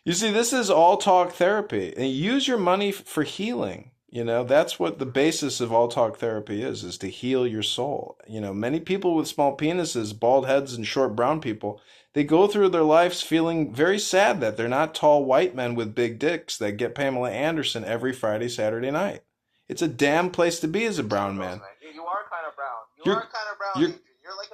You see, this is all talk therapy, and use your money for healing. You know, that's what the basis of all talk therapy is to heal your soul. You know, many people with small penises, bald heads, and short brown people, they go through their lives feeling very sad that they're not tall white men with big dicks that get Pamela Anderson every Friday, Saturday night. It's a damn place to be as a brown man. You are kind of brown. You Adrian. You're like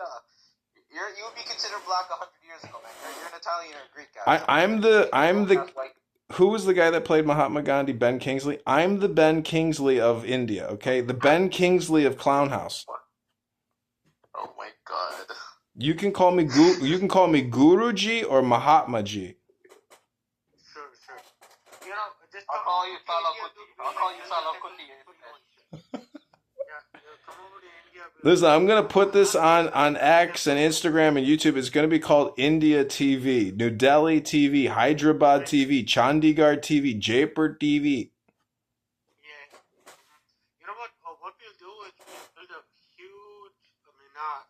you would be considered black 100 years ago, man. You're an Italian or a Greek guy. I'm the who was the guy that played Mahatma Gandhi? Ben Kingsley. I'm the Ben Kingsley of India. Okay, the Ben Kingsley of Clown House. Oh my God. You can call me Guruji or Mahatma Ji. Sure. You know, just I'll call you Salah Kuti. Come over to India. Listen, I'm going to put this on X and Instagram and YouTube. It's going to be called India TV, New Delhi TV, Hyderabad TV, Chandigarh TV, Jaipur TV. Yeah. You know what? What we'll do is we'll build a huge Minar